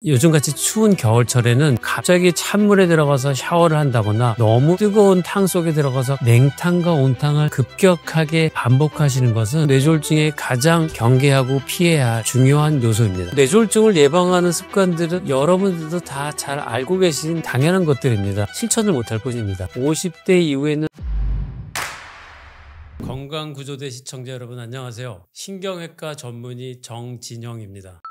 요즘같이 추운 겨울철에는 갑자기 찬물에 들어가서 샤워를 한다거나 너무 뜨거운 탕 속에 들어가서 냉탕과 온탕을 급격하게 반복하시는 것은 뇌졸중에 가장 경계하고 피해야 할 중요한 요소입니다. 뇌졸중을 예방하는 습관들은 여러분들도 다 잘 알고 계신 당연한 것들입니다. 실천을 못할 뿐입니다. 50대 이후에는 건강구조대 시청자 여러분 안녕하세요. 신경외과 전문의 정진영입니다.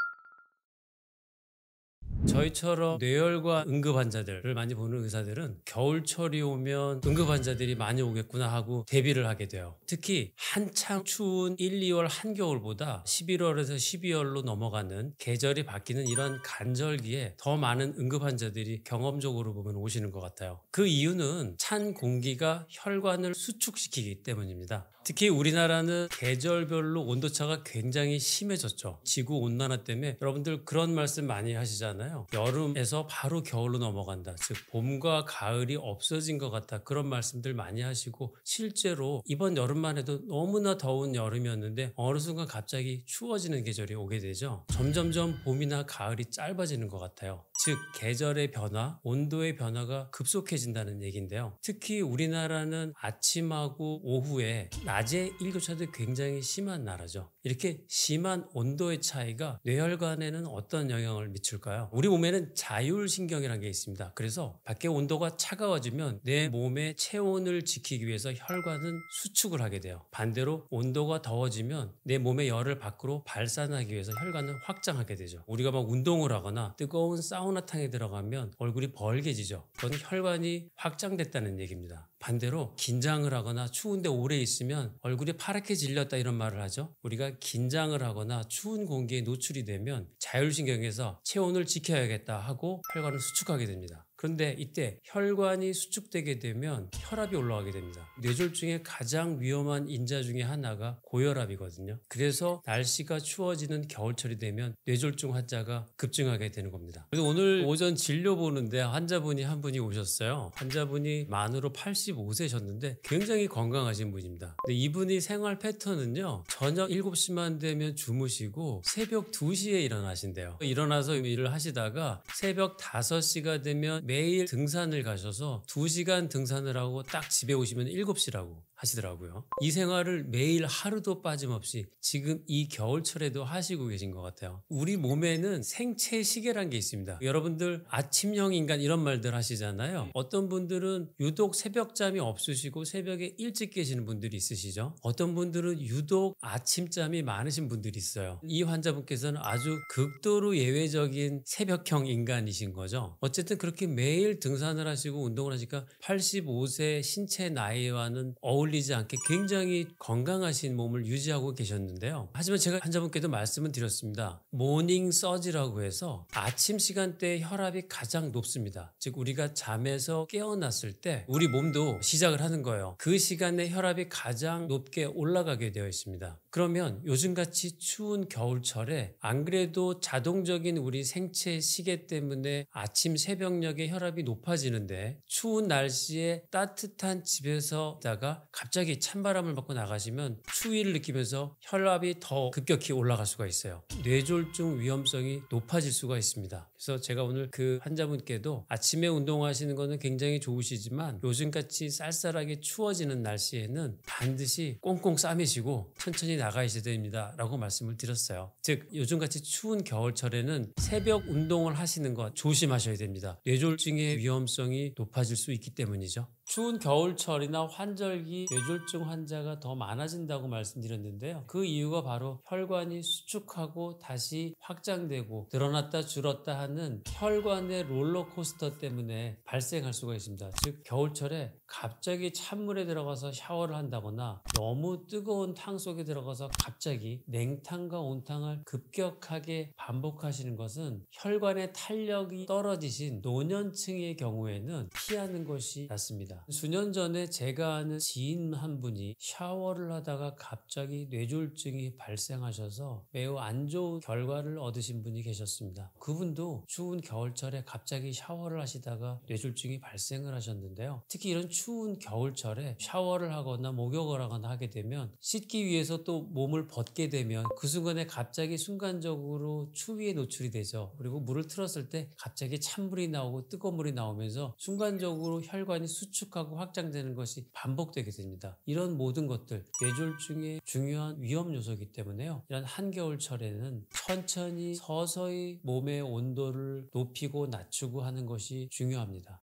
저희처럼 뇌혈관 응급 환자들을 많이 보는 의사들은 겨울철이 오면 응급 환자들이 많이 오겠구나 하고 대비를 하게 돼요. 특히 한창 추운 1, 2월 한겨울보다 11월에서 12월로 넘어가는 계절이 바뀌는 이런 간절기에 더 많은 응급 환자들이 경험적으로 보면 오시는 것 같아요. 그 이유는 찬 공기가 혈관을 수축시키기 때문입니다. 특히 우리나라는 계절별로 온도차가 굉장히 심해졌죠. 지구온난화 때문에 여러분들 그런 말씀 많이 하시잖아요. 여름에서 바로 겨울로 넘어간다. 즉 봄과 가을이 없어진 것 같다. 그런 말씀들 많이 하시고 실제로 이번 여름만 해도 너무나 더운 여름이었는데 어느 순간 갑자기 추워지는 계절이 오게 되죠. 점점점 봄이나 가을이 짧아지는 것 같아요. 즉 계절의 변화, 온도의 변화가 급속해진다는 얘기인데요. 특히 우리나라는 아침하고 오후에 낮의 일교차도 굉장히 심한 나라죠. 이렇게 심한 온도의 차이가 뇌혈관에는 어떤 영향을 미칠까요? 우리 몸에는 자율신경이라는 게 있습니다. 그래서 밖에 온도가 차가워지면 내 몸의 체온을 지키기 위해서 혈관은 수축을 하게 돼요. 반대로 온도가 더워지면 내 몸의 열을 밖으로 발산하기 위해서 혈관은 확장하게 되죠. 우리가 막 운동을 하거나 뜨거운 사우나탕에 들어가면 얼굴이 벌게지죠. 그건 혈관이 확장됐다는 얘기입니다. 반대로 긴장을 하거나 추운데 오래 있으면 얼굴이 파랗게 질렸다 이런 말을 하죠. 우리가 긴장을 하거나 추운 공기에 노출이 되면 자율신경에서 체온을 지켜야겠다 하고 혈관을 수축하게 됩니다. 그런데 이때 혈관이 수축되게 되면 혈압이 올라가게 됩니다. 뇌졸중의 가장 위험한 인자 중에 하나가 고혈압이거든요. 그래서 날씨가 추워지는 겨울철이 되면 뇌졸중 환자가 급증하게 되는 겁니다. 그래서 오늘 오전 진료 보는데 환자분이 한 분이 오셨어요. 환자분이 만으로 85세셨는데 굉장히 건강하신 분입니다. 근데 이분이 생활 패턴은요. 저녁 7시만 되면 주무시고 새벽 2시에 일어나신대요. 일어나서 일을 하시다가 새벽 5시가 되면 매일 등산을 가셔서 2시간 등산을 하고 딱 집에 오시면 7시라고 하시더라고요. 이 생활을 매일 하루도 빠짐없이 지금 이 겨울철에도 하시고 계신 것 같아요. 우리 몸에는 생체 시계란 게 있습니다. 여러분들 아침형 인간 이런 말들 하시잖아요. 어떤 분들은 유독 새벽잠이 없으시고 새벽에 일찍 깨시는 분들이 있으시죠. 어떤 분들은 유독 아침잠이 많으신 분들이 있어요. 이 환자분께서는 아주 극도로 예외적인 새벽형 인간이신 거죠. 어쨌든 그렇게 매일 등산을 하시고 운동을 하시니까 85세 신체 나이와는 어울리지 않게 굉장히 건강하신 몸을 유지하고 계셨는데요. 하지만 제가 환자분께도 말씀을 드렸습니다. 모닝 서지라고 해서 아침 시간대에 혈압이 가장 높습니다. 즉 우리가 잠에서 깨어났을 때 우리 몸도 시작을 하는 거예요. 그 시간에 혈압이 가장 높게 올라가게 되어 있습니다. 그러면 요즘같이 추운 겨울철에 안 그래도 자동적인 우리 생체 시계 때문에 아침 새벽녘에 혈압이 높아지는데 추운 날씨에 따뜻한 집에서 있다가 갑자기 찬바람을 맞고 나가시면 추위를 느끼면서 혈압이 더 급격히 올라갈 수가 있어요. 뇌졸중 위험성이 높아질 수가 있습니다. 그래서 제가 오늘 그 환자분께도 아침에 운동하시는 거는 굉장히 좋으시지만 요즘같이 쌀쌀하게 추워지는 날씨에는 반드시 꽁꽁 싸매시고 천천히 나가셔야 됩니다 라고 말씀을 드렸어요. 즉 요즘같이 추운 겨울철에는 새벽 운동을 하시는 것 조심하셔야 됩니다. 뇌졸중의 위험성이 높아질 수 있기 때문이죠. 추운 겨울철이나 환절기 뇌졸중 환자가 더 많아진다고 말씀드렸는데요. 그 이유가 바로 혈관이 수축하고 다시 확장되고 늘어났다 줄었다 하는 혈관의 롤러코스터 때문에 발생할 수가 있습니다. 즉 겨울철에 갑자기 찬물에 들어가서 샤워를 한다거나 너무 뜨거운 탕 속에 들어가서 갑자기 냉탕과 온탕을 급격하게 반복하시는 것은 혈관의 탄력이 떨어지신 노년층의 경우에는 피하는 것이 낫습니다. 있습니다. 수년 전에 제가 아는 지인 한 분이 샤워를 하다가 갑자기 뇌졸중이 발생하셔서 매우 안 좋은 결과를 얻으신 분이 계셨습니다. 그분도 추운 겨울철에 갑자기 샤워를 하시다가 뇌졸중이 발생을 하셨는데요. 특히 이런 추운 겨울철에 샤워를 하거나 목욕을 하거나 하게 되면 씻기 위해서 또 몸을 벗게 되면 그 순간에 갑자기 순간적으로 추위에 노출이 되죠. 그리고 물을 틀었을 때 갑자기 찬물이 나오고 뜨거운 물이 나오면서 순간적으로 혈관이 수축하고 확장되는 것이 반복되게 됩니다. 이런 모든 것들 뇌졸중의 중요한 위험 요소이기 때문에요. 이런 한겨울철에는 천천히 서서히 몸의 온도를 높이고 낮추고 하는 것이 중요합니다.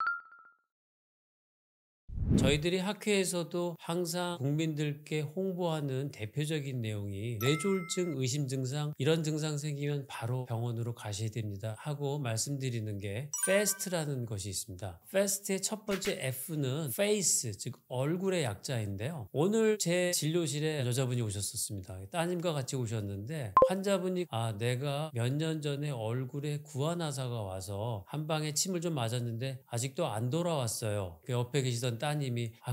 저희들이 학회에서도 항상 국민들께 홍보하는 대표적인 내용이 뇌졸중 의심 증상, 이런 증상 생기면 바로 병원으로 가셔야 됩니다 하고 말씀드리는 게 FAST라는 것이 있습니다. FAST의 첫 번째 F는 face, 즉 얼굴의 약자인데요. 오늘 제 진료실에 여자분이 오셨었습니다. 따님과 같이 오셨는데 환자분이 내가 몇 년 전에 얼굴에 구안화사가 와서 한 방에 침을 좀 맞았는데 아직도 안 돌아왔어요. 그 옆에 계시던 따님이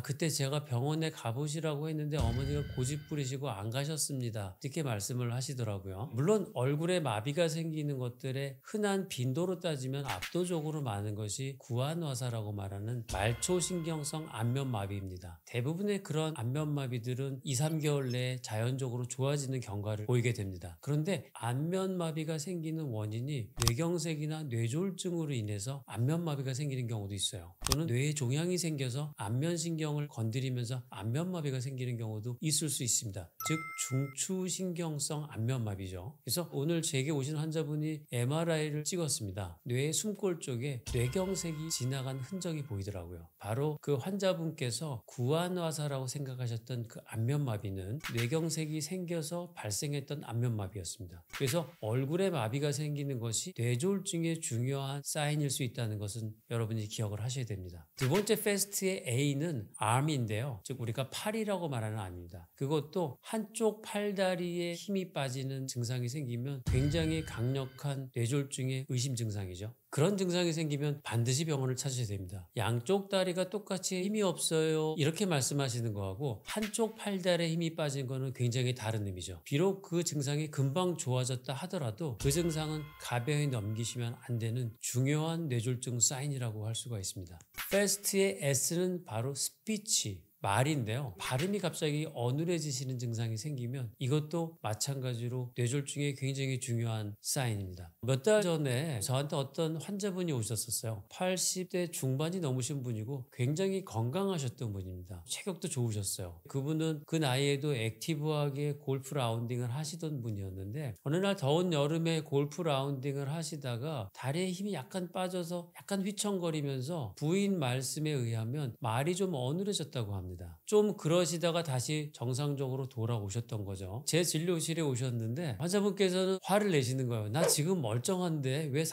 그때 제가 병원에 가보시라고 했는데 어머니가 고집 부리시고 안 가셨습니다. 이렇게 말씀을 하시더라고요. 물론 얼굴에 마비가 생기는 것들의 흔한 빈도로 따지면 압도적으로 많은 것이 구안화사라고 말하는 말초신경성 안면마비입니다. 대부분의 그런 안면마비들은 2, 3개월 내에 자연적으로 좋아지는 경과를 보이게 됩니다. 그런데 안면마비가 생기는 원인이 뇌경색이나 뇌졸중으로 인해서 안면마비가 생기는 경우도 있어요. 또는 뇌에 종양이 생겨서 안면신경을 건드리면서 안면마비가 생기는 경우도 있을 수 있습니다. 즉 중추신경성 안면마비죠. 그래서 오늘 제게 오신 환자분이 MRI를 찍었습니다. 뇌의 숨골 쪽에 뇌경색이 지나간 흔적이 보이더라고요. 바로 그 환자분께서 구안화사라고 생각하셨던 그 안면마비는 뇌경색이 생겨서 발생했던 안면마비였습니다. 그래서 얼굴에 마비가 생기는 것이 뇌졸중의 중요한 사인일 수 있다는 것은 여러분이 기억을 하셔야 됩니다. 두 번째 FAST의 A는 arm인데요. 즉 우리가 팔이라고 말하는 암입니다. 그것도 한쪽 팔다리에 힘이 빠지는 증상이 생기면 굉장히 강력한 뇌졸중의 의심 증상이죠. 그런 증상이 생기면 반드시 병원을 찾으셔야 됩니다. 양쪽 다리가 똑같이 힘이 없어요 이렇게 말씀하시는 거하고 한쪽 팔다리에 힘이 빠진 거는 굉장히 다른 의미죠. 비록 그 증상이 금방 좋아졌다 하더라도 그 증상은 가벼이 넘기시면 안 되는 중요한 뇌졸중 사인이라고 할 수가 있습니다. FAST의 S는 바로 스피치, 말인데요. 발음이 갑자기 어눌해지시는 증상이 생기면 이것도 마찬가지로 뇌졸중에 굉장히 중요한 사인입니다. 몇 달 전에 저한테 어떤 환자분이 오셨었어요. 80대 중반이 넘으신 분이고 굉장히 건강하셨던 분입니다. 체격도 좋으셨어요. 그분은 그 나이에도 액티브하게 골프 라운딩을 하시던 분이었는데 어느 날 더운 여름에 골프 라운딩을 하시다가 다리에 힘이 약간 빠져서 약간 휘청거리면서 부인 말씀에 의하면 말이 좀 어눌해졌다고 합니다. 좀 그러시다가 다시 정상적으로 돌아오셨던 거죠. 제 진료실에 오셨는데 환자분께서는 화를 내시는 거예요. 나 지금 멀쩡한데 왜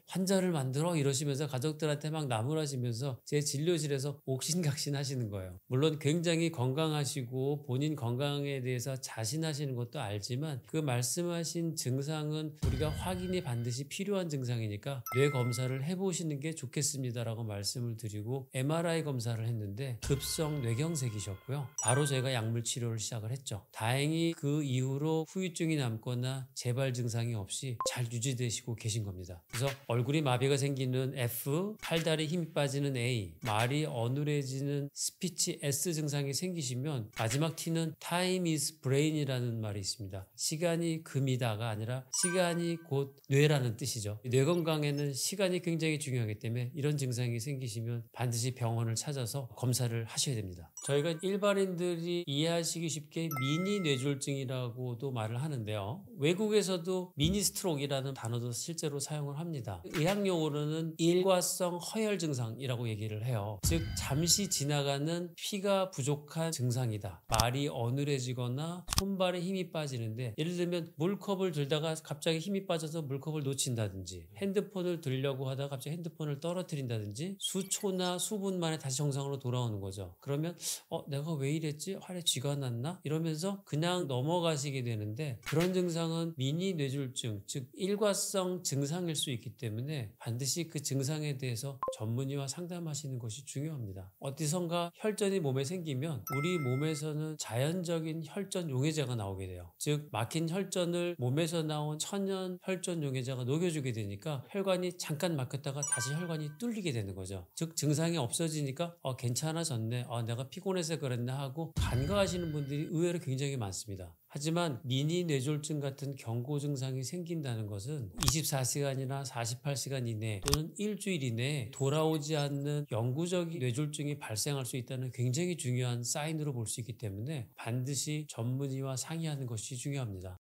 환자를 만들어? 이러시면서 가족들한테 막 나무라시면서 제 진료실에서 옥신각신 하시는 거예요. 물론 굉장히 건강하시고 본인 건강에 대해서 자신하시는 것도 알지만 그 말씀하신 증상은 우리가 확인이 반드시 필요한 증상이니까 뇌 검사를 해보시는 게 좋겠습니다라고 말씀을 드리고 MRI 검사를 했는데 급성 뇌경색이셨고요. 바로 제가 약물 치료를 시작을 했죠. 다행히 그 이후로 후유증이 남거나 재발 증상이 없이 잘 유지되시고 계신 겁니다. 그래서 얼굴이 마비가 생기는 F, 팔다리 힘이 빠지는 A, 말이 어눌해지는 스피치 S 증상이 생기시면 마지막 T는 Time is Brain이라는 말이 있습니다. 시간이 금이다가 아니라 시간이 곧 뇌라는 뜻이죠. 뇌 건강에는 시간이 굉장히 중요하기 때문에 이런 증상이 생기시면 반드시 병원을 찾아서 검사를 하셔야 됩니다. 저희가 일반인들이 이해하시기 쉽게 미니 뇌졸중이라고도 말을 하는데요. 외국에서도 미니 스트로크이라는 단어도 실제로 사용을 합니다. 의학용어로는 일과성 허혈 증상이라고 얘기를 해요. 즉 잠시 지나가는 피가 부족한 증상이다. 말이 어눌해지거나 손발에 힘이 빠지는데 예를 들면 물컵을 들다가 갑자기 힘이 빠져서 물컵을 놓친다든지 핸드폰을 들려고 하다가 갑자기 핸드폰을 떨어뜨린다든지 수초나 수분 만에 다시 정상으로 돌아오는 거죠. 그러면 보면 내가 왜 이랬지? 팔에 쥐가 났나? 이러면서 그냥 넘어가시게 되는데 그런 증상은 미니 뇌졸중, 즉 일과성 증상일 수 있기 때문에 반드시 그 증상에 대해서 전문의와 상담하시는 것이 중요합니다. 어디선가 혈전이 몸에 생기면 우리 몸에서는 자연적인 혈전 용해제가 나오게 돼요. 즉 막힌 혈전을 몸에서 나온 천연 혈전 용해제가 녹여주게 되니까 혈관이 잠깐 막혔다가 다시 혈관이 뚫리게 되는 거죠. 즉 증상이 없어지니까 괜찮아졌네, 내가 피곤해서 그랬나 하고 간과하시는 분들이 의외로 굉장히 많습니다. 하지만 미니 뇌졸중 같은 경고 증상이 생긴다는 것은 24시간이나 48시간 이내 또는 일주일 이내에 돌아오지 않는 영구적인 뇌졸중이 발생할 수 있다는 굉장히 중요한 사인으로 볼 수 있기 때문에 반드시 전문의와 상의하는 것이 중요합니다.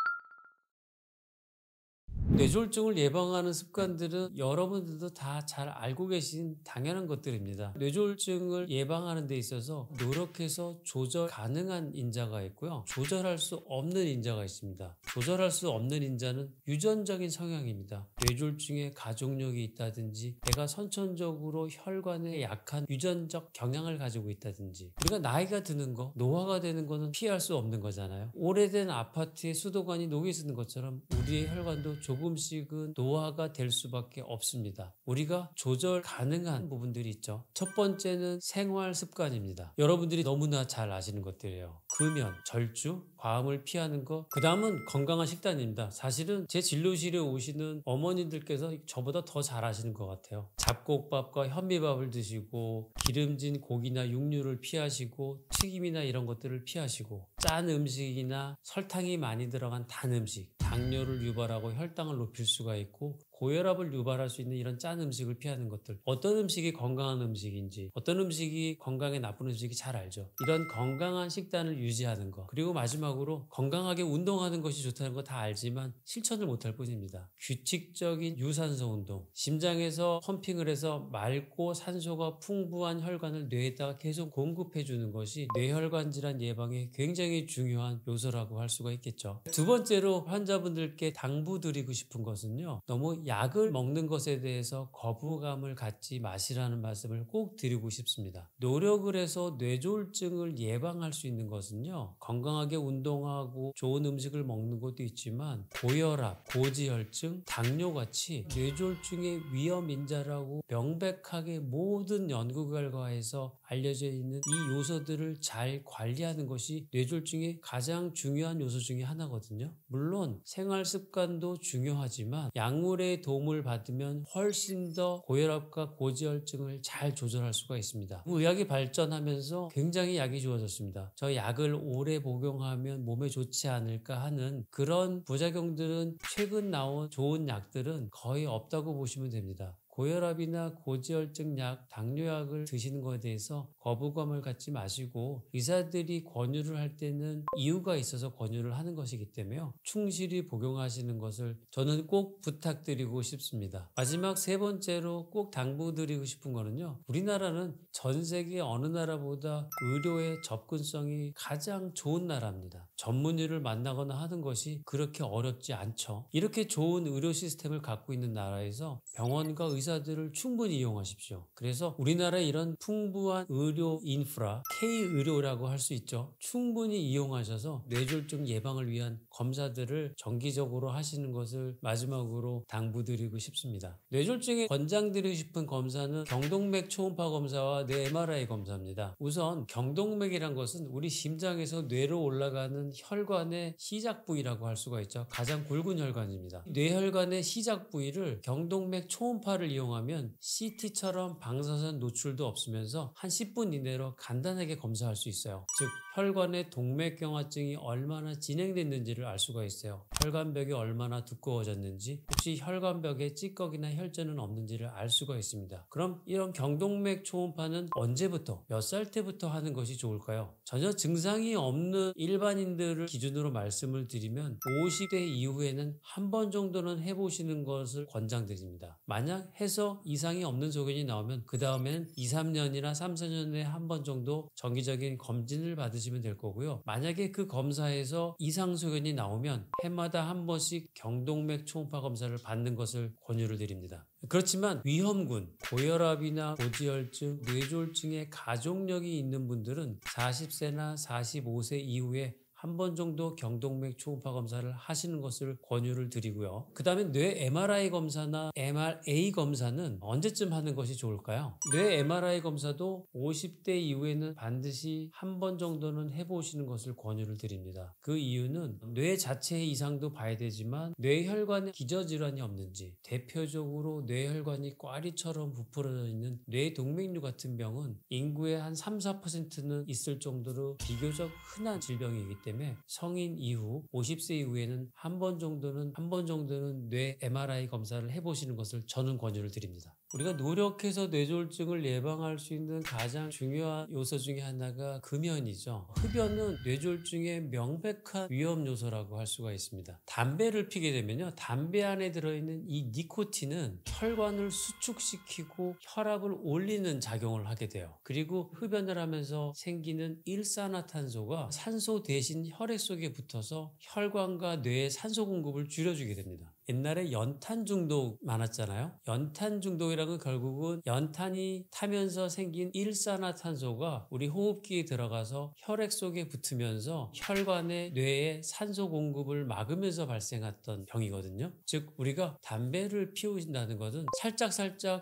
뇌졸중을 예방하는 습관들은 여러분들도 다 잘 알고 계신 당연한 것들입니다. 뇌졸중을 예방하는 데 있어서 노력해서 조절 가능한 인자가 있고요. 조절할 수 없는 인자가 있습니다. 조절할 수 없는 인자는 유전적인 성향입니다. 뇌졸중에 가족력이 있다든지 내가 선천적으로 혈관에 약한 유전적 경향을 가지고 있다든지 우리가 나이가 드는 거, 노화가 되는 거는 피할 수 없는 거잖아요. 오래된 아파트의 수도관이 녹이 쓰는 것처럼 우리의 혈관도 조금씩은 노화가 될 수밖에 없습니다. 우리가 조절 가능한 부분들이 있죠. 첫 번째는 생활 습관입니다. 여러분들이 너무나 잘 아시는 것들이에요. 금연, 절주, 과음을 피하는 것. 그 다음은 건강한 식단입니다. 사실은 제 진료실에 오시는 어머니들께서 저보다 더 잘 아시는 것 같아요. 잡곡밥과 현미밥을 드시고 기름진 고기나 육류를 피하시고 튀김이나 이런 것들을 피하시고 짠 음식이나 설탕이 많이 들어간 단 음식, 당뇨를 유발하고 혈당을 높일 수가 있고 고혈압을 유발할 수 있는 이런 짠 음식을 피하는 것들. 어떤 음식이 건강한 음식인지 어떤 음식이 건강에 나쁜 음식이 잘 알죠. 이런 건강한 식단을 유지하는 것. 그리고 마지막으로 건강하게 운동하는 것이 좋다는 거 다 알지만 실천을 못할 뿐입니다. 규칙적인 유산소 운동. 심장에서 펌핑을 해서 맑고 산소가 풍부한 혈관을 뇌에다가 계속 공급해 주는 것이 뇌혈관 질환 예방에 굉장히 중요한 요소라고 할 수가 있겠죠. 두 번째로 환자분들께 당부드리고 싶은 것은요. 너무 약을 먹는 것에 대해서 거부감을 갖지 마시라는 말씀을 꼭 드리고 싶습니다. 노력을 해서 뇌졸중을 예방할 수 있는 것은요. 건강하게 운동하고 좋은 음식을 먹는 것도 있지만 고혈압, 고지혈증, 당뇨같이 뇌졸중의 위험 인자라고 명백하게 모든 연구 결과에서 알려져 있는 이 요소들을 잘 관리하는 것이 뇌졸중의 가장 중요한 요소 중에 하나거든요. 물론 생활 습관도 중요하지만 약물의 도움을 받으면 훨씬 더 고혈압과 고지혈증을 잘 조절할 수가 있습니다. 의학이 발전하면서 굉장히 약이 좋아졌습니다. 저 약을 오래 복용하면 몸에 좋지 않을까 하는 그런 부작용들은 최근 나온 좋은 약들은 거의 없다고 보시면 됩니다. 고혈압이나 고지혈증 약, 당뇨약을 드시는 것에 대해서 거부감을 갖지 마시고 의사들이 권유를 할 때는 이유가 있어서 권유를 하는 것이기 때문에 충실히 복용하시는 것을 저는 꼭 부탁드리고 싶습니다. 마지막 세 번째로 꼭 당부드리고 싶은 거는요. 우리나라는 전 세계 어느 나라보다 의료의 접근성이 가장 좋은 나라입니다. 전문의를 만나거나 하는 것이 그렇게 어렵지 않죠. 이렇게 좋은 의료 시스템을 갖고 있는 나라에서 병원과 의사들을 충분히 이용하십시오. 그래서 우리나라의 이런 풍부한 의료 인프라, K의료라고 할 수 있죠. 충분히 이용하셔서 뇌졸중 예방을 위한 검사들을 정기적으로 하시는 것을 마지막으로 당부드리고 싶습니다. 뇌졸중에 권장드리고 싶은 검사는 경동맥 초음파 검사와 뇌 MRI 검사입니다. 우선 경동맥이란 것은 우리 심장에서 뇌로 올라가는 혈관의 시작 부위라고 할 수가 있죠. 가장 굵은 혈관입니다. 뇌혈관의 시작 부위를 경동맥 초음파를 이용하면 CT처럼 방사선 노출도 없으면서 한 10분 이내로 간단하게 검사할 수 있어요. 즉 혈관의 동맥경화증이 얼마나 진행됐는지를 알 수가 있어요. 혈관벽이 얼마나 두꺼워졌는지, 혹시 혈관벽에 찌꺼기나 혈전은 없는지를 알 수가 있습니다. 그럼 이런 경동맥 초음파는 언제부터, 몇 살 때부터 하는 것이 좋을까요? 전혀 증상이 없는 일반인들을 기준으로 말씀을 드리면 50대 이후에는 한 번 정도는 해보시는 것을 권장드립니다. 만약 해서 이상이 없는 소견이 나오면 그 다음엔 2, 3년이나 3, 4년에 한 번 정도 정기적인 검진을 받으시면 될 거고요. 만약에 그 검사에서 이상 소견이 나오면 해마다 한 번씩 경동맥 초음파 검사를 받는 것을 권유를 드립니다. 그렇지만 위험군, 고혈압이나 고지혈증, 뇌졸중의 가족력이 있는 분들은 40세나 45세 이후에 한 번 정도 경동맥 초음파 검사를 하시는 것을 권유를 드리고요. 그 다음에 뇌 MRI 검사나 MRA 검사는 언제쯤 하는 것이 좋을까요? 뇌 MRI 검사도 50대 이후에는 반드시 한 번 정도는 해보시는 것을 권유를 드립니다. 그 이유는 뇌 자체의 이상도 봐야 되지만 뇌혈관에 기저질환이 없는지, 대표적으로 뇌혈관이 꽈리처럼 부풀어져 있는 뇌동맥류 같은 병은 인구의 한 3, 4%는 있을 정도로 비교적 흔한 질병이기 때문에 성인 이후 50세 이후에는 한 번 정도는 뇌 MRI 검사를 해보시는 것을 저는 권유를 드립니다. 우리가 노력해서 뇌졸중을 예방할 수 있는 가장 중요한 요소 중에 하나가 금연이죠. 흡연은 뇌졸중의 명백한 위험 요소라고 할 수가 있습니다. 담배를 피게 되면요, 담배 안에 들어있는 이 니코틴은 혈관을 수축시키고 혈압을 올리는 작용을 하게 돼요. 그리고 흡연을 하면서 생기는 일산화탄소가 산소 대신 혈액 속에 붙어서 혈관과 뇌의 산소 공급을 줄여주게 됩니다. 옛날에 연탄 중독 많았잖아요. 연탄 중독이라는 건 결국은 연탄이 타면서 생긴 일산화탄소가 우리 호흡기에 들어가서 혈액 속에 붙으면서 혈관의 뇌의 산소 공급을 막으면서 발생했던 병이거든요. 즉 우리가 담배를 피우신다는 것은 살짝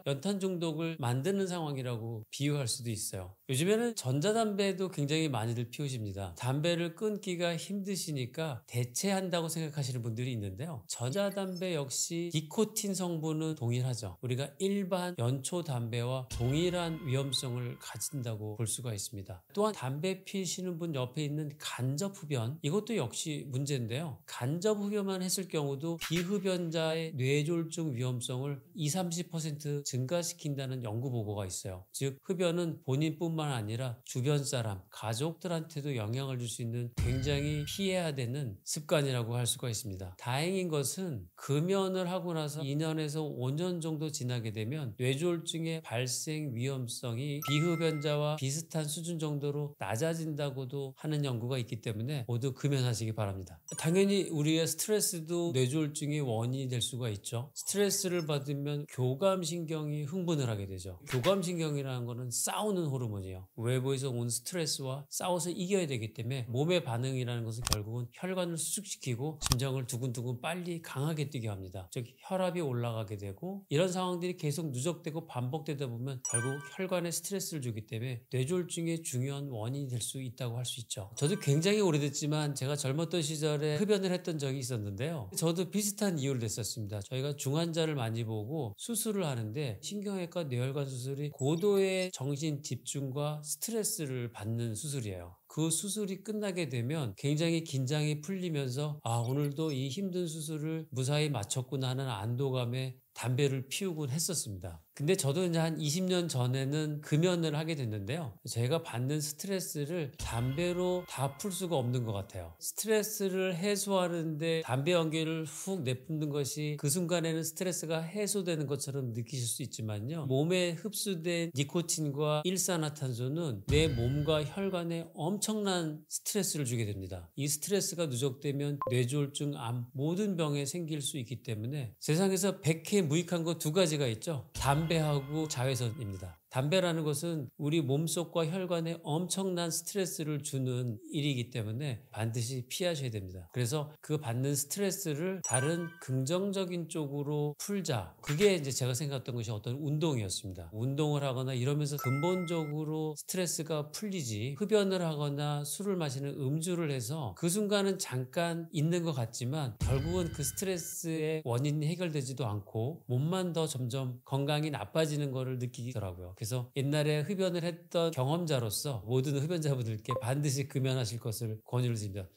연탄 중독을 만드는 상황이라고 비유할 수도 있어요. 요즘에는 전자담배도 굉장히 많이들 피우십니다. 담배를 끊기가 힘드시니까 대체한다고 생각하시는 분들이 있는데요. 전자담배 역시 니코틴 성분은 동일하죠. 우리가 일반 연초 담배와 동일한 위험성을 가진다고 볼 수가 있습니다. 또한 담배 피우시는 분 옆에 있는 간접 흡연, 이것도 역시 문제인데요. 간접 흡연만 했을 경우도 비흡연자의 뇌졸중 위험성을 20-30% 증가시킨다는 연구 보고가 있어요. 즉 흡연은 본인뿐만 아니라 주변 사람, 가족들한테도 영향을 줄 수 있는 굉장히 피해야 되는 습관이라고 할 수가 있습니다. 다행인 것은 금연을 하고 나서 2년에서 5년 정도 지나게 되면 뇌졸중의 발생 위험성이 비흡연자와 비슷한 수준 정도로 낮아진다고도 하는 연구가 있기 때문에 모두 금연하시기 바랍니다. 당연히 우리의 스트레스도 뇌졸중의 원인이 될 수가 있죠. 스트레스를 받으면 교감신경이 흥분을 하게 되죠. 교감신경이라는 것은 싸우는 호르몬이에요. 외부에서 온 스트레스와 싸워서 이겨야 되기 때문에 몸의 반응이라는 것은 결국은 혈관을 수축시키고 심장을 두근두근 빨리 강하게 뛰게 합니다. 즉 혈압이 올라가게 되고, 이런 상황들이 계속 누적되고 반복되다 보면 결국 혈관에 스트레스를 주기 때문에 뇌졸중의 중요한 원인이 될 수 있다고 할 수 있죠. 저도 굉장히 오래됐지만 제가 젊었던 시절에 흡연을 했던 적이 있었는데요. 저도 비슷한 이유를 냈었습니다. 저희가 중환자를 많이 보고 수술을 하는데 신경외과 뇌혈관 수술이 고도의 정신 집중과 스트레스를 받는 수술이에요. 그 수술이 끝나게 되면 굉장히 긴장이 풀리면서 오늘도 이 힘든 수술을 무사히 마쳤구나 하는 안도감에 담배를 피우곤 했었습니다. 근데 저도 이제 한 20년 전에는 금연을 하게 됐는데요. 제가 받는 스트레스를 담배로 다 풀 수가 없는 것 같아요. 스트레스를 해소하는데 담배 연기를 훅 내뿜는 것이 그 순간에는 스트레스가 해소되는 것처럼 느끼실 수 있지만요. 몸에 흡수된 니코틴과 일산화탄소는 내 몸과 혈관에 엄청난 스트레스를 주게 됩니다. 이 스트레스가 누적되면 뇌졸중, 암 모든 병에 생길 수 있기 때문에 세상에서 100회 무익한 거 두 가지가 있죠. 담배하고 자외선입니다. 담배라는 것은 우리 몸속과 혈관에 엄청난 스트레스를 주는 일이기 때문에 반드시 피하셔야 됩니다. 그래서 그 받는 스트레스를 다른 긍정적인 쪽으로 풀자. 그게 이제 제가 생각했던 것이 어떤 운동이었습니다. 운동을 하거나 이러면서 근본적으로 스트레스가 풀리지, 흡연을 하거나 술을 마시는 음주를 해서 그 순간은 잠깐 있는 것 같지만 결국은 그 스트레스의 원인이 해결되지도 않고 몸만 더 점점 건강이 나빠지는 것을 느끼더라고요. 그래서 옛날에 흡연을 했던 경험자로서 모든 흡연자분들께 반드시 금연하실 것을 권유를 드립니다.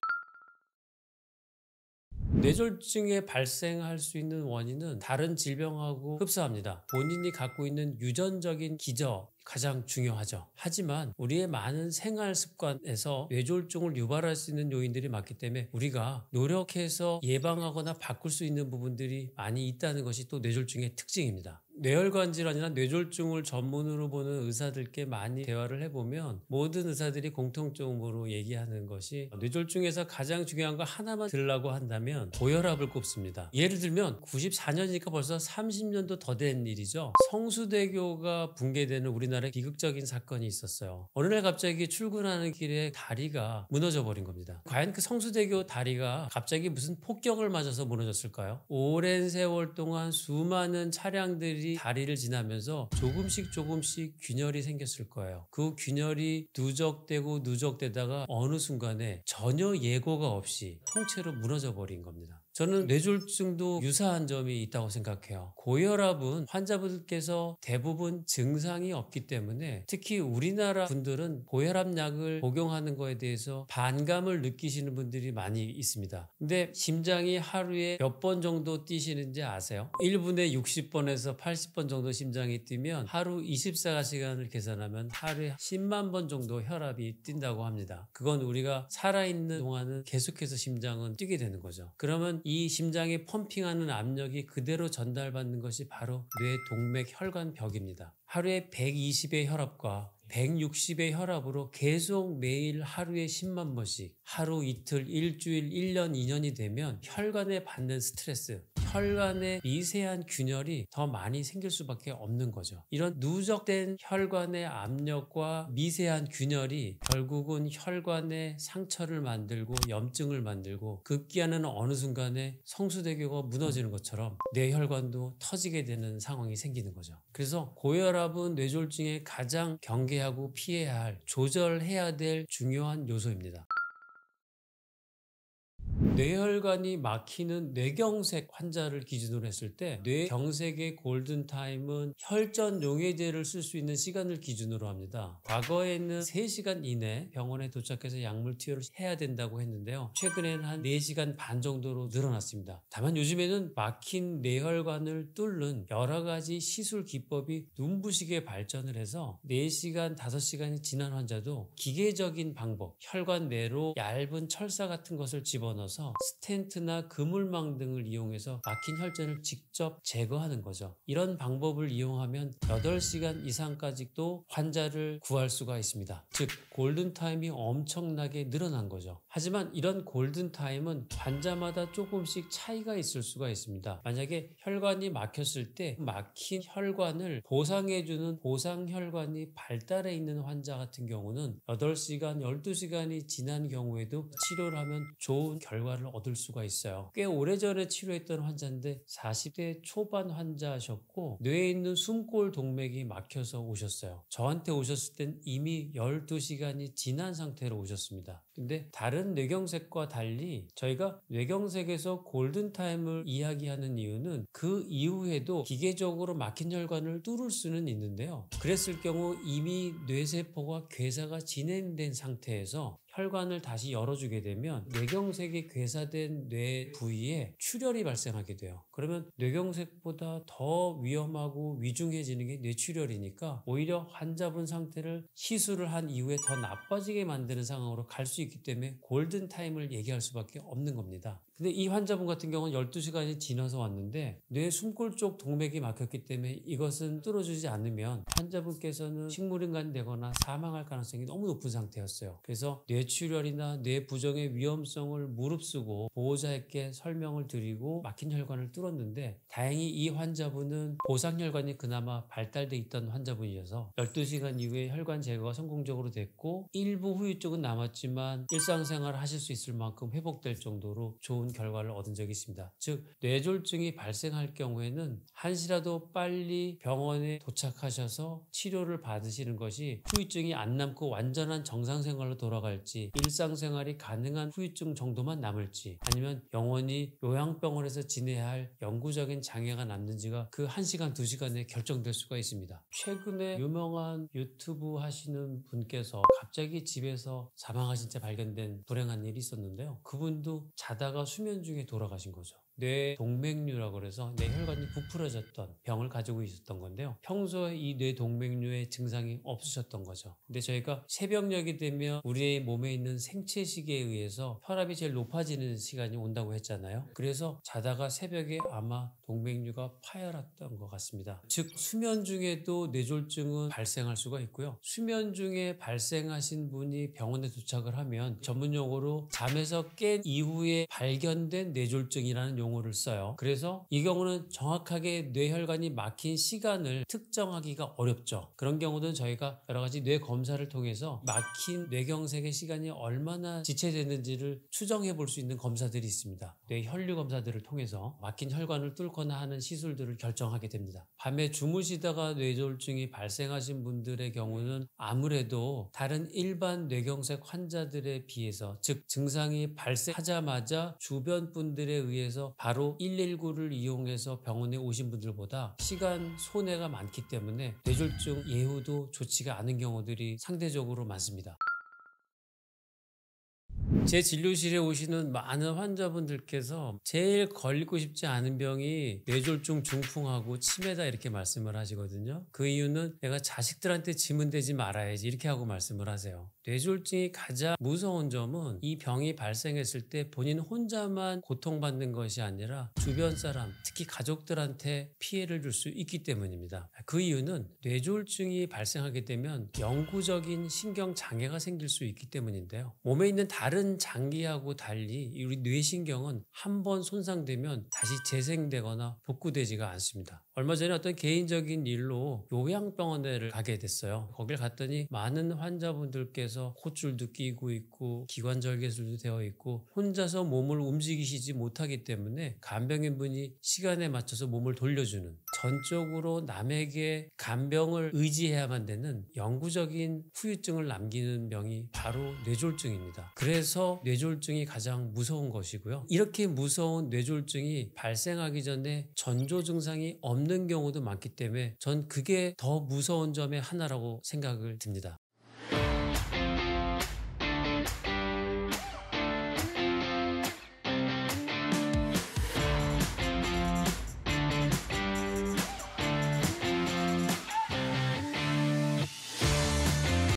뇌졸중에 발생할 수 있는 원인은 다른 질병하고 흡사합니다. 본인이 갖고 있는 유전적인 기저, 가장 중요하죠. 하지만 우리의 많은 생활 습관에서 뇌졸중을 유발할 수 있는 요인들이 많기 때문에 우리가 노력해서 예방하거나 바꿀 수 있는 부분들이 많이 있다는 것이 또 뇌졸중의 특징입니다. 뇌혈관 질환이나 뇌졸중을 전문으로 보는 의사들께 많이 대화를 해보면 모든 의사들이 공통적으로 얘기하는 것이 뇌졸중에서 가장 중요한 거 하나만 들라고 한다면 고혈압을 꼽습니다. 예를 들면 94년이니까 벌써 30년도 더 된 일이죠. 성수대교가 붕괴되는 우리나라의 비극적인 사건이 있었어요. 어느 날 갑자기 출근하는 길에 다리가 무너져 버린 겁니다. 과연 그 성수대교 다리가 갑자기 무슨 폭격을 맞아서 무너졌을까요? 오랜 세월 동안 수많은 차량들이 다리를 지나면서 조금씩 균열이 생겼을 거예요. 그 균열이 누적되다가 어느 순간에 전혀 예고가 없이 통째로 무너져 버린 겁니다. 저는 뇌졸중도 유사한 점이 있다고 생각해요. 고혈압은 환자분들께서 대부분 증상이 없기 때문에 특히 우리나라 분들은 고혈압 약을 복용하는 거에 대해서 반감을 느끼시는 분들이 많이 있습니다. 근데 심장이 하루에 몇 번 정도 뛰시는지 아세요? 1분에 60번에서 80번 정도 심장이 뛰면 하루 24시간을 계산하면 하루에 10만 번 정도 혈압이 뛴다고 합니다. 그건 우리가 살아있는 동안은 계속해서 심장은 뛰게 되는 거죠. 그러면 이 심장이 펌핑하는 압력이 그대로 전달받는 것이 바로 뇌동맥 혈관벽입니다. 하루에 120의 혈압과 160의 혈압으로 계속 매일 하루에 10만 번씩 하루 이틀 일주일 1년 2년이 되면 혈관에 받는 스트레스 혈관의 미세한 균열이 더 많이 생길 수밖에 없는 거죠. 이런 누적된 혈관의 압력과 미세한 균열이 결국은 혈관에 상처를 만들고 염증을 만들고 급기야는 어느 순간에 성수대교가 무너지는 것처럼 뇌혈관도 터지게 되는 상황이 생기는 거죠. 그래서 고혈압은 뇌졸중에 가장 경계하고 피해야 할, 조절해야 될 중요한 요소입니다. 뇌혈관이 막히는 뇌경색 환자를 기준으로 했을 때 뇌경색의 골든타임은 혈전 용해제를 쓸 수 있는 시간을 기준으로 합니다. 과거에는 3시간 이내 병원에 도착해서 약물 투여를 해야 된다고 했는데요. 최근에는 한 4시간 반 정도로 늘어났습니다. 다만 요즘에는 막힌 뇌혈관을 뚫는 여러 가지 시술 기법이 눈부시게 발전을 해서 4시간, 5시간이 지난 환자도 기계적인 방법, 혈관 내로 얇은 철사 같은 것을 집어넣어서 스텐트나 그물망 등을 이용해서 막힌 혈전을 직접 제거하는 거죠. 이런 방법을 이용하면 8시간 이상까지도 환자를 구할 수가 있습니다. 즉 골든타임이 엄청나게 늘어난 거죠. 하지만 이런 골든타임은 환자마다 조금씩 차이가 있을 수가 있습니다. 만약에 혈관이 막혔을 때 막힌 혈관을 보상해주는 보상혈관이 발달해 있는 환자 같은 경우는 8시간, 12시간이 지난 경우에도 치료를 하면 좋은 결과를 얻을 수가 있어요. 꽤 오래전에 치료했던 환자인데 40대 초반 환자셨고 뇌에 있는 숨골 동맥이 막혀서 오셨어요. 저한테 오셨을 땐 이미 12시간이 지난 상태로 오셨습니다. 근데 다른 뇌경색과 달리 저희가 뇌경색에서 골든타임을 이야기하는 이유는 그 이후에도 기계적으로 막힌 혈관을 뚫을 수는 있는데요. 그랬을 경우 이미 뇌세포가 괴사가 진행된 상태에서 혈관을 다시 열어주게 되면 뇌경색이 괴사된 뇌 부위에 출혈이 발생하게 돼요. 그러면 뇌경색보다 더 위험하고 위중해지는 게 뇌출혈이니까 오히려 환자분 상태를 시술을 한 이후에 더 나빠지게 만드는 상황으로 갈 수 있기 때문에 골든타임을 얘기할 수밖에 없는 겁니다. 근데 이 환자분 같은 경우는 12시간이 지나서 왔는데 뇌 숨골 쪽 동맥이 막혔기 때문에 이것은 뚫어주지 않으면 환자분께서는 식물인간이 되거나 사망할 가능성이 너무 높은 상태였어요. 그래서 뇌출혈이나 뇌부종의 위험성을 무릅쓰고 보호자에게 설명을 드리고 막힌 혈관을 뚫었는데 다행히 이 환자분은 보상혈관이 그나마 발달돼 있던 환자분이어서 12시간 이후에 혈관 제거가 성공적으로 됐고 일부 후유증은 남았지만 일상생활을 하실 수 있을 만큼 회복될 정도로 좋은 결과를 얻은 적이 있습니다. 즉 뇌졸중이 발생할 경우에는 한시라도 빨리 병원에 도착하셔서 치료를 받으시는 것이 후유증이 안 남고 완전한 정상생활로 돌아갈지 일상생활이 가능한 후유증 정도만 남을지 아니면 영원히 요양병원에서 지내야 할 영구적인 장애가 남는지가 그 1시간, 2시간에 결정될 수가 있습니다. 최근에 유명한 유튜브 하시는 분께서 갑자기 집에서 사망하신 채 발견된 불행한 일이 있었는데요. 그분도 자다가 수면 중에 돌아가신 거죠. 뇌동맥류라고 그래서 뇌혈관이 부풀어졌던 병을 가지고 있었던 건데요. 평소에 이 뇌동맥류의 증상이 없으셨던 거죠. 근데 저희가 새벽녘이 되면 우리의 몸에 있는 생체시계에 의해서 혈압이 제일 높아지는 시간이 온다고 했잖아요. 그래서 자다가 새벽에 아마 동맥류가 파열했던 것 같습니다. 즉 수면 중에도 뇌졸중은 발생할 수가 있고요. 수면 중에 발생하신 분이 병원에 도착을 하면 전문용어로 잠에서 깬 이후에 발견된 뇌졸중이라는 용어를 써요. 그래서 이 경우는 정확하게 뇌혈관이 막힌 시간을 특정하기가 어렵죠. 그런 경우는 저희가 여러 가지 뇌 검사를 통해서 막힌 뇌경색의 시간이 얼마나 지체됐는지를 추정해 볼 수 있는 검사들이 있습니다. 뇌 혈류 검사들을 통해서 막힌 혈관을 뚫거나 하는 시술들을 결정하게 됩니다. 밤에 주무시다가 뇌졸중이 발생하신 분들의 경우는 아무래도 다른 일반 뇌경색 환자들에 비해서, 즉 증상이 발생하자마자 주변 분들에 의해서 바로 119를 이용해서 병원에 오신 분들보다 시간 손해가 많기 때문에 뇌졸중 예후도 좋지가 않은 경우들이 상대적으로 많습니다. 제 진료실에 오시는 많은 환자분들께서 제일 걸리고 싶지 않은 병이 뇌졸중 중풍하고 치매다 이렇게 말씀을 하시거든요. 그 이유는 내가 자식들한테 짐은 되지 말아야지 이렇게 하고 말씀을 하세요. 뇌졸중이 가장 무서운 점은 이 병이 발생했을 때 본인 혼자만 고통받는 것이 아니라 주변 사람, 특히 가족들한테 피해를 줄 수 있기 때문입니다. 그 이유는 뇌졸중이 발생하게 되면 영구적인 신경장애가 생길 수 있기 때문인데요. 몸에 있는 다른 장기하고 달리 우리 뇌신경은 한번 손상되면 다시 재생되거나 복구되지가 않습니다. 얼마 전에 어떤 개인적인 일로 요양병원을 가게 됐어요. 거길 갔더니 많은 환자분들께서 콧줄도 끼고 있고 기관절개술도 되어 있고 혼자서 몸을 움직이시지 못하기 때문에 간병인분이 시간에 맞춰서 몸을 돌려주는, 전적으로 남에게 간병을 의지해야만 되는 영구적인 후유증을 남기는 병이 바로 뇌졸중입니다. 그래서 뇌졸중이 가장 무서운 것이고요. 이렇게 무서운 뇌졸중이 발생하기 전에 전조 증상이 없는 경우도 많기 때문에 전 그게 더 무서운 점의 하나라고 생각을 듭니다.